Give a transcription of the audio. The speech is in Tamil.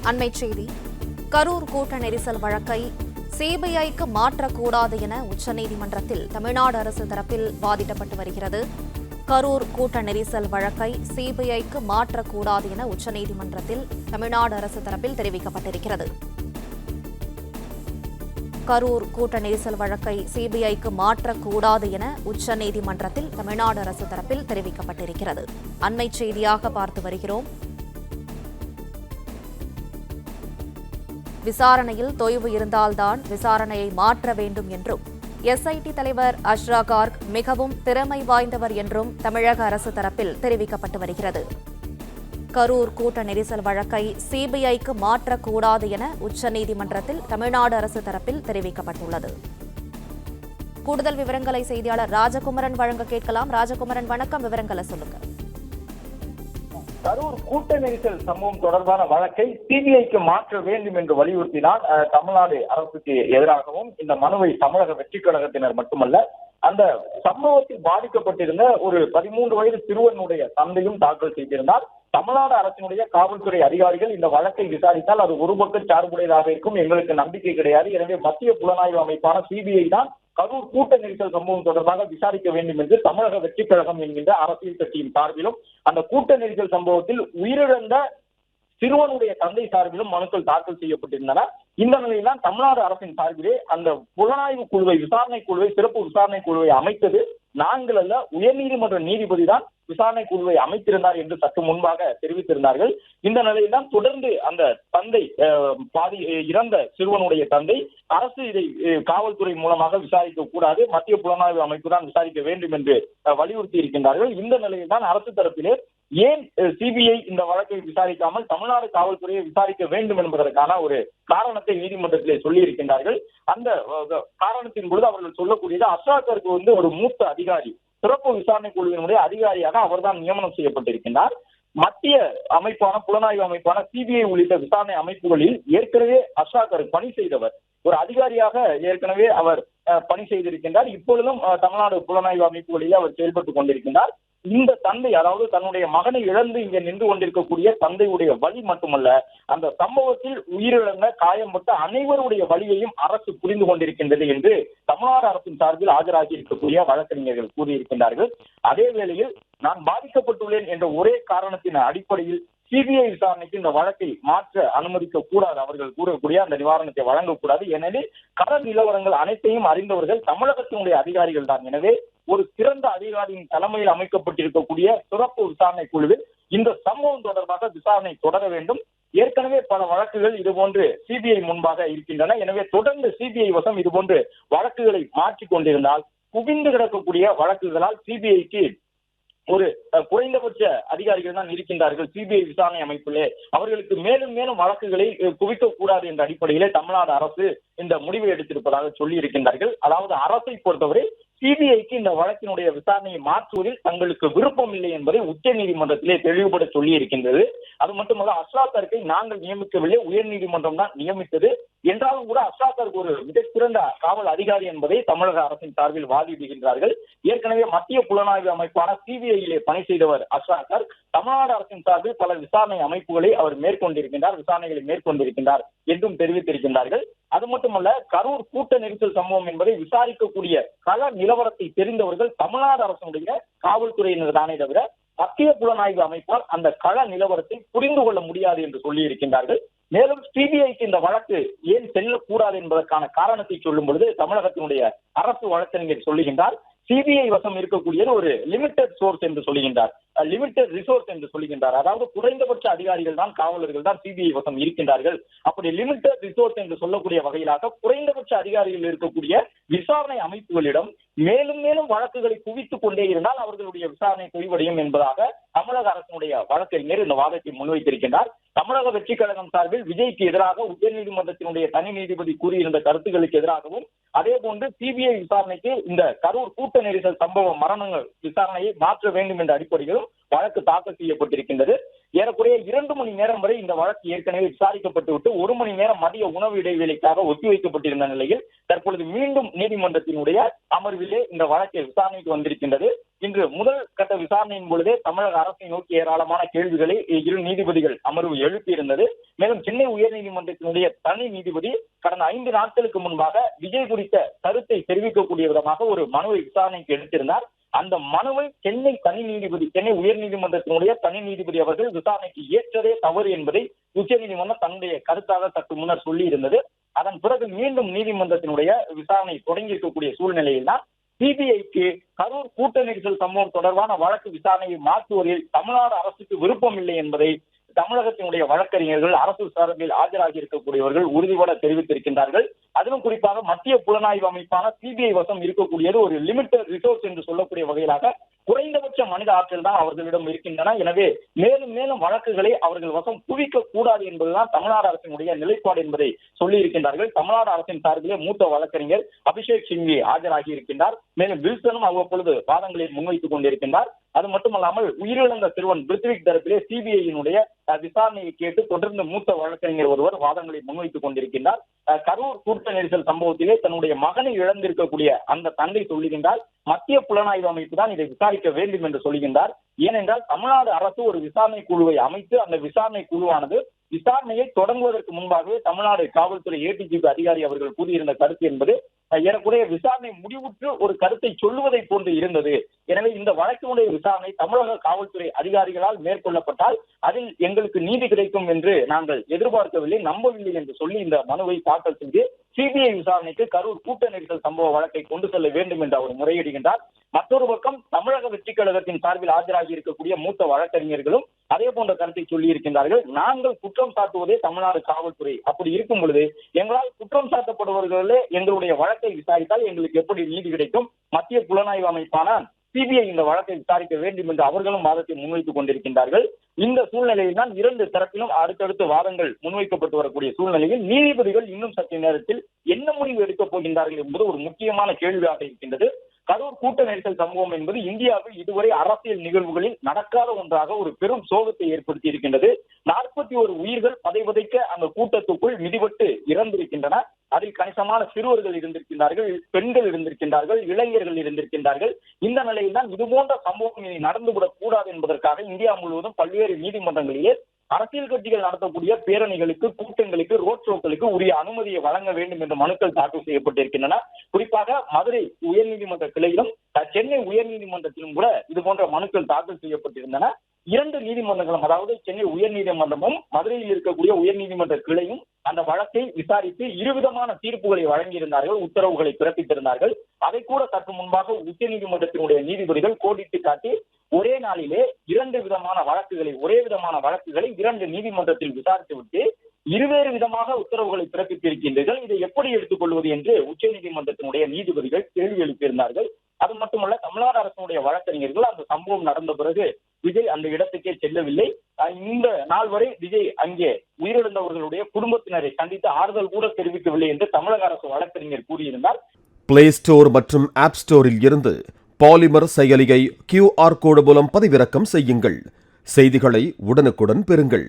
அண்மைச் செய்தி. கரூர் கூட்ட நெரிசல் வழக்கை சிபிஐக்கு மாற்றக்கூடாது என உச்சநீதிமன்றத்தில் தமிழ்நாடு அரசு தரப்பில் வாதிடப்பட்டு வருகிறது. கரூர் கூட்ட நெரிசல் வழக்கை சிபிஐக்கு மாற்றக்கூடாது என உச்சநீதிமன்றத்தில் தமிழ்நாடு அரசு தரப்பில் தெரிவிக்கப்பட்டிருக்கிறது. கரூர் கூட்ட நெரிசல் வழக்கை சிபிஐக்கு மாற்றக்கூடாது என உச்சநீதிமன்றத்தில் தமிழ்நாடு அரசு தரப்பில் தெரிவிக்கப்பட்டிருக்கிறது. அண்மைச் செய்தியாக பார்த்து வருகிறோம். விசாரணையில் தொய்வு இருந்தால்தான் விசாரணையை மாற்ற வேண்டும் என்றும், எஸ்ஐடி தலைவர் அஷ்ரா கார்க் மிகவும் திறமை வாய்ந்தவர் என்றும் தமிழக அரசு தரப்பில் தெரிவிக்கப்பட்டு வருகிறது. கரூர் கூட்ட நெரிசல் வழக்கை சிபிஐக்கு மாற்றக்கூடாது என உச்சநீதிமன்றத்தில் தமிழ்நாடு அரசு தரப்பில் தெரிவிக்கப்பட்டுள்ளது. கூடுதல் விவரங்களை செய்தியாளர் ராஜகுமரன் வழங்க கேட்கலாம். ராஜகுமரன், வணக்கம். விவரங்களை சொல்லுங்க. கரூர் கூட்ட நெரிசல் சம்பவம் தொடர்பான வழக்கை சிபிஐக்கு மாற்ற வேண்டும் என்று வலியுறுத்தினால் தமிழ்நாடு அரசுக்கு எதிராகவும் இந்த மனுவை தமிழக வெற்றிக் கழகத்தினர் மட்டுமல்ல, அந்த சம்பவத்தில் பாதிக்கப்பட்டிருந்த ஒரு 13 வயது சிறுவனுடைய தந்தையும் தாக்கல் செய்திருந்தார். தமிழ்நாடு அரசினுடைய காவல்துறை அதிகாரிகள் இந்த வழக்கை விசாரித்தால் அது ஒரு பக்க சார்புடையதாக இருக்கும், எங்களுக்கு நம்பிக்கை கிடையாது. எனவே மத்திய புலனாய்வு அமைப்பான சிபிஐ தான் கரூர் கூட்ட நெரிசல் சம்பவம் தொடர்பாக விசாரிக்க வேண்டும் என்று தமிழக வெற்றிக் கழகம் என்கின்ற அரசியல் கட்சியின் சார்பிலும், அந்த கூட்ட நெரிசல் சம்பவத்தில் உயிரிழந்த சிறுவனுடைய தந்தை சார்பிலும் மனுக்கள் தாக்கல் செய்யப்பட்டிருந்தன. இந்த நிலையில்தான் தமிழ்நாடு அரசின் சார்பிலே அந்த புலனாய்வு குழுவை, விசாரணை குழுவை, சிறப்பு விசாரணை குழுவை அமைத்தது நாங்கள் அல்ல, உயர்நீதிமன்ற நீதிபதி தான் விசாரணை குழுவை அமைத்திருந்தார் என்று சற்று முன்பாக தெரிவித்திருந்தார்கள். இந்த நிலையில்தான் தொடர்ந்து அந்த தந்தை, இறந்த சிறுவனுடைய தந்தை, அரசு இதை காவல்துறை மூலமாக விசாரிக்க கூடாது, மத்திய புலனாய்வு அமைப்பு தான் விசாரிக்க வேண்டும் என்று வலியுறுத்தி இருக்கின்றார்கள். இந்த நிலையில்தான் அரசு தரப்பிலே ஏன் சிபிஐ இந்த வழக்கை விசாரிக்காமல் தமிழ்நாடு காவல்துறையை விசாரிக்க வேண்டும் என்பதற்கான ஒரு காரணத்தை நீதிமன்றத்திலே சொல்லி இருக்கின்றார்கள். அந்த காரணத்தின் பொழுது அவர்கள் சொல்லக்கூடியது, அஷ்ரா கார்க் ஒரு மூத்த அதிகாரி, சிறப்பு விசாரணை குழுவினுடைய அதிகாரியாக அவர்தான் நியமனம் செய்யப்பட்டிருக்கின்றார். மத்திய அமைப்பான புலனாய்வு அமைப்பான சிபிஐ உள்ளிட்ட விசாரணை அமைப்புகளில் ஏற்கனவே அஷ்ரா கார்க் பணி செய்தவர், ஒரு அதிகாரியாக ஏற்கனவே அவர் பணி செய்திருக்கின்றார். இப்பொழுதும் தமிழ்நாடு புலனாய்வு அமைப்புகளிலே அவர் செயல்பட்டுக் கொண்டிருக்கின்றார். இந்த தந்தை, அதாவது தன்னுடைய மகனை இழந்து இங்கே நின்று கொண்டிருக்கக்கூடிய தந்தையுடைய வலி மட்டுமல்ல, அந்த சம்பவத்தில் உயிரிழந்த காயம்பட்ட அனைவருடைய வலியையும் அரசு புரிந்து கொண்டிருக்கின்றது என்று தமிழ்நாடு அரசின் சார்பில் ஆஜராகி இருக்கக்கூடிய வழக்கறிஞர்கள் கூறியிருக்கின்றார்கள். அதே வேளையில் நான் பாதிக்கப்பட்டுள்ளேன் என்ற ஒரே காரணத்தின் அடிப்படையில் சிபிஐ விசாரணைக்கு இந்த வழக்கை மாற்ற அனுமதிக்க கூடாது, அவர்கள் கூறக்கூடிய அந்த நிவாரணத்தை வழங்கக்கூடாது. எனவே கள நிலவரங்கள் அனைத்தையும் அறிந்தவர்கள் தமிழகத்தினுடைய அதிகாரிகள் தான். எனவே ஒரு சிறந்த அதிகாரியின் தலைமையில் அமைக்கப்பட்டிருக்கக்கூடிய சிறப்பு விசாரணை குழுவில் இந்த சம்பவம் தொடர்பாக விசாரணை தொடர வேண்டும். ஏற்கனவே பல வழக்குகள் இதுபோன்று சிபிஐ முன்பாக இருக்கின்றன. எனவே தொடர்ந்து சிபிஐ வசம் இதுபோன்று வழக்குகளை மாற்றிக் கொண்டிருந்தால் குவிந்து கிடக்கக்கூடிய வழக்குகளால் சிபிஐக்கு ஒரு குறைந்தபட்ச அதிகாரிகள் தான் இருக்கின்றார்கள் சிபிஐ விசாரணை அமைப்பிலே, அவர்களுக்கு மேலும் மேலும் வழக்குகளை குவிக்க கூடாது என்ற அடிப்படையிலே தமிழ்நாடு அரசு இந்த முடிவை எடுத்திருப்பதாக சொல்லி இருக்கின்றார்கள். அதாவது அரசை பொறுத்தவரை சிபிஐக்கு இந்த வழக்கினுடைய விசாரணையை மாற்றுவதில் தங்களுக்கு விருப்பம் இல்லை என்பதை உச்ச நீதிமன்றத்திலே தெளிவுபட சொல்லி இருக்கின்றது. அது மட்டுமல்ல, அஷ்ரா கார்க்கை நாங்கள் நியமிக்கவில்லை, உயர்நீதிமன்றம் தான் நியமித்தது என்றாலும் கூட அஷ்ரா கார்க் ஒரு மிகச்சிறந்த காவல் அதிகாரி என்பதை தமிழக அரசின் சார்பில் வாதிடுகின்றார்கள். ஏற்கனவே மத்திய புலனாய்வு அமைப்பான சிபிஐயிலே பணி செய்தவர் அஷ்ரா கார்க். தமிழ்நாடு அரசின் சார்பில் பல விசாரணை அமைப்புகளை அவர் மேற்கொண்டிருக்கின்றார், விசாரணைகளை மேற்கொண்டிருக்கின்றார் என்றும் தெரிவித்திருக்கின்றார்கள். அது மட்டுமல்ல, கரூர் கூட்ட நெரிசல் சம்பவம் என்பதை விசாரிக்கக்கூடிய கள நிலவரத்தை தெரிந்தவர்கள் தமிழ்நாடு அரசுடைய காவல்துறையினர் தானே தவிர மத்திய புலனாய்வு அமைப்பால் அந்த கள நிலவரத்தை புரிந்து கொள்ள முடியாது என்று சொல்லி இருக்கின்றார்கள். மேலும் சிபிஐக்கு இந்த வழக்கு ஏன் செல்லக்கூடாது என்பதற்கான காரணத்தை சொல்லும் பொழுது தமிழகத்தினுடைய அரசு வழக்கறிஞர் சொல்லுகின்றார், சிபிஐ வசம் இருக்கக்கூடியது ஒரு லிமிடெட் சோர்ஸ் என்று சொல்லுகின்றார், லிமிடெட் ரிசோர்ஸ் என்று சொல்லுகின்றார். அதாவது குறைந்தபட்ச அதிகாரிகள் தான், காவலர்கள் தான் சிபிஐ வசம் இருக்கின்றார்கள். அப்படி லிமிடெட் ரிசோர்ஸ் என்று சொல்லக்கூடிய வகையிலாக குறைந்தபட்ச அதிகாரிகள் இருக்கக்கூடிய விசாரணை அமைப்புகளிடம் மேலும் மேலும் வழக்குகளை குவித்துக் கொண்டே இருந்தால் அவர்களுடைய விசாரணை தொய்வடையும் என்பதாக தமிழக அரசினுடைய வழக்கறிஞர் இந்த வாதத்தை முன்வைத்திருக்கின்றார். தமிழக வெற்றிக் கழகம் சார்பில் விஜய்க்கு எதிராக உயர்நீதிமன்றத்தினுடைய தனி நீதிபதி கூறியிருந்த கருத்துக்களுக்கு எதிராகவும், அதே போன்று சிபிஐ விசாரணைக்கு இந்த கரூர் கூட்ட நெரிசல் சம்பவ மரணங்கள் விசாரணையை மாற்ற வேண்டும் என்ற அடிப்படையிலும் வழக்கு தாக்கல் செய்யப்பட்டிருக்கின்றது. ஏறக்குறைய 2 மணி நேரம் வரை இந்த வழக்கு ஏற்கனவே விசாரிக்கப்பட்டுவிட்டு 1 மணி நேரம் மதிய உணவு இடைவேளைக்காக ஒத்திவைக்கப்பட்டிருந்த நிலையில் தற்பொழுது மீண்டும் நீதிமன்றத்தினுடைய அமர்விலே இந்த வழக்கை விசாரணைக்கு வந்திருக்கின்றது. இன்று முதல் கட்ட விசாரணையின் பொழுதே தமிழக அரசை நோக்கி ஏராளமான கேள்விகளை இரு நீதிபதிகள் அமர்வு எழுப்பியிருந்தது. மேலும் சென்னை உயர்நீதிமன்றத்தினுடைய தனி நீதிபதி கடந்த 5 நாட்களுக்கு முன்பாக விஜய் குறித்த கருத்தை தெரிவிக்கக்கூடிய விதமாக ஒரு மனுவை விசாரணைக்கு எடுத்திருந்தார். அந்த மனுவை சென்னை உயர்நீதிமன்றத்தினுடைய தனி நீதிபதி அவர்கள் விசாரணைக்கு ஏற்றதே தவறு என்பதை உச்சநீதிமன்றம் தன்னுடைய கருத்தாக சற்று முன்னர் சொல்லி இருந்தது. அதன் பிறகு மீண்டும் நீதிமன்றத்தினுடைய விசாரணை தொடங்கி இருக்கக்கூடிய சூழ்நிலையில் தான் சிபிஐக்கு கரூர் கூட்ட நெரிசல் சம்பவம் தொடர்பான வழக்கு விசாரணையை மாற்றுவதில் தமிழ்நாடு அரசுக்கு விருப்பம் இல்லை என்பதை தமிழகத்தினுடைய வழக்கறிஞர்கள், அரசு சார்பில் ஆஜராகி இருக்கக்கூடியவர்கள் உறுதிபட தெரிவித்திருக்கின்றார்கள். அதிலும் குறிப்பாக மத்திய புலனாய்வு அமைப்பான சிபிஐ வசம் இருக்கக்கூடியது ஒரு லிமிடெட் ரிசோர்ஸ் என்று சொல்லக்கூடிய வகையிலாக குறைந்தபட்ச மனித ஆற்றல் தான் அவர்களிடம் இருக்கின்றன. எனவே மேலும் மேலும் வழக்குகளை அவர்கள் வசம் குவிக்க கூடாது என்பதுதான் தமிழ்நாடு அரசினுடைய நிலைப்பாடு என்பதை சொல்லி இருக்கின்றார்கள். தமிழ்நாடு அரசின் சார்பிலே மூத்த வழக்கறிஞர் அபிஷேக் சிங்வி ஆஜராகி இருக்கின்றார். மேலும் வில்சனும் அவ்வப்பொழுது வாதங்களை முன்வைத்துக் கொண்டிருக்கின்றார். அது மட்டுமல்லாமல் உயிரிழந்த சிறுவன் பிருத்விக் தரப்பிலே சிபிஐயினுடைய விசாரணையை கேட்டு தொடர்ந்து மூத்த வழக்கறிஞர் ஒருவர் வாதங்களை முன்வைத்துக் கொண்டிருக்கின்றார். கரூர் கூட்ட நெரிசல் சம்பவத்திலே தன்னுடைய மகனை இழந்திருக்கக்கூடிய அந்த தந்தை சொல்லுகின்றார், மத்திய புலனாய்வு அமைப்பு தான் இதை விசாரிக்க வேண்டும் என்று சொல்லுகின்றார். ஏனென்றால் தமிழ்நாடு அரசு ஒரு விசாரணை குழுவை அமைத்து அந்த விசாரணை குழுவானது விசாரணையை தொடங்குவதற்கு முன்பாகவே தமிழ்நாடு காவல்துறை ஏடிஜிபி அதிகாரி அவர்கள் கூறியிருந்த கருத்து என்பது ஏறக்குறைய விசாரணை முடிவுற்று ஒரு கருத்தை சொல்லுவதை போன்று இருந்தது. எனவே இந்த வழக்கினுடைய விசாரணை தமிழக காவல்துறை அதிகாரிகளால் மேற்கொள்ளப்பட்டால் அதில் எங்களுக்கு நீதி கிடைக்கும் என்று நாங்கள் எதிர்பார்க்கவில்லை, நம்பவில்லை என்று சொல்லி இந்த மனுவை தாக்கல் செய்து சிபிஐ விசாரணைக்கு கரூர் கூட்ட நெரிசல் சம்பவ வழக்கை கொண்டு செல்ல வேண்டும் என்று அவர் முறையிடுகின்றார். மற்றொரு பக்கம் தமிழக வெற்றி கழகத்தின் சார்பில் ஆஜராகி இருக்கக்கூடிய மூத்த வழக்கறிஞர்களும் அதே போன்ற கருத்தை சொல்லி இருக்கின்றார்கள். நாங்கள் குற்றம் சாட்டுவதே தமிழ்நாடு காவல்துறை, அப்படி இருக்கும் பொழுது எங்களால் குற்றம் சாட்டப்படுபவர்களே எங்களுடைய வழக்கை விசாரித்தால் எங்களுக்கு எப்படி நீதி கிடைக்கும்? மத்திய புலனாய்வு அமைப்பான சிபிஐ இந்த வழக்கை விசாரிக்க வேண்டும் என்று அவர்களும் வாதத்தை முன்வைத்துக் கொண்டிருக்கின்றார்கள். இந்த சூழ்நிலையில் தான் இரண்டு தரப்பிலும் அடுத்தடுத்து வாதங்கள் முன்வைக்கப்பட்டு வரக்கூடிய சூழ்நிலையில் நீதிபதிகள் இன்னும் சற்று நேரத்தில் என்ன முடிவு எடுக்கப் போகின்றார்கள் என்பது ஒரு முக்கியமான கேள்வியாக இருக்கின்றது. கரூர் கூட்ட நெரிசல் சம்பவம் என்பது இந்தியாவில் இதுவரை அரசியல் நிகழ்வுகளில் நடக்காத ஒன்றாக ஒரு பெரும் சோகத்தை ஏற்படுத்தி இருக்கின்றது. 41 உயிர்கள் பதைபதைக்க அந்த கூட்டத்துக்குள் மிதிபட்டு இறந்திருக்கின்றன. அதில் கணிசமான சிறுவர்கள் இருந்திருக்கின்றார்கள், பெண்கள் இருந்திருக்கின்றார்கள், இளைஞர்கள் இருந்திருக்கின்றார்கள். இந்த நிலையில் தான் இதுபோன்ற சம்பவம் இனி நடந்துவிடக் கூடாது என்பதற்காக இந்தியா முழுவதும் பல்வேறு நீதிமன்றங்களிலே அரசியல் கட்சிகள் நடத்தக்கூடிய பேரணிகளுக்கு, கூட்டங்களுக்கு, ரோட் ஷோக்களுக்கு உரிய அனுமதியை வழங்க வேண்டும் என்ற மனுக்கள் தாக்கல் செய்யப்பட்டிருக்கின்றன. குறிப்பாக மதுரை உயர்நீதிமன்ற கிளையிலும் சென்னை உயர்நீதிமன்றத்திலும் கூட இது போன்ற மனுக்கள் தாக்கல் செய்யப்பட்டிருந்தன. 2 நீதிமன்றங்களும், அதாவது சென்னை உயர்நீதிமன்றமும் மதுரையில் இருக்கக்கூடிய உயர்நீதிமன்ற கிளையும் அந்த வழக்கை விசாரித்து இருவிதமான தீர்ப்புகளை வழங்கியிருந்தார்கள், உத்தரவுகளை பிறப்பித்திருந்தார்கள். அதை கூட சற்று முன்பாக உச்சநீதிமன்றத்தினுடைய நீதிபதிகள் கோடிட்டு காட்டி ஒரே நாளிலே 2 விதமான வழக்குகளை, ஒரே விதமான வழக்குகளை 2 நீதிமன்றத்தில் விசாரித்துவிட்டு இருவேறு விதமாக உத்தரவுகளை பிறப்பித்திருக்கின்றீர்கள், இதை எப்படி எடுத்துக் கொள்வது என்று உச்சநீதிமன்றத்தினுடைய நீதிபதிகள் கேள்வி எழுப்பியிருந்தார்கள். அது மட்டுமல்ல, தமிழ்நாடு அரசுடைய வழக்கறிஞர்கள் அந்த சம்பவம் நடந்த பிறகு விஜய் அந்த இடத்துக்கே செல்லவில்லை. இந்த நாள் வரை விஜய் அங்கே உயிரிழந்தவர்களுடைய குடும்பத்தினரை சந்தித்து ஆறுதல் கூட தெரிவிக்கவில்லை என்று தமிழக அரசு வழக்கறிஞர் கூறியிருந்தார். பிளே ஸ்டோர் மற்றும் ஆப் ஸ்டோரில் இருந்து பாலிமர் செயலியை QR கோடு மூலம் பதிவிறக்கம் செய்யுங்கள். செய்திகளை உடனுக்குடன் பெறுங்கள்.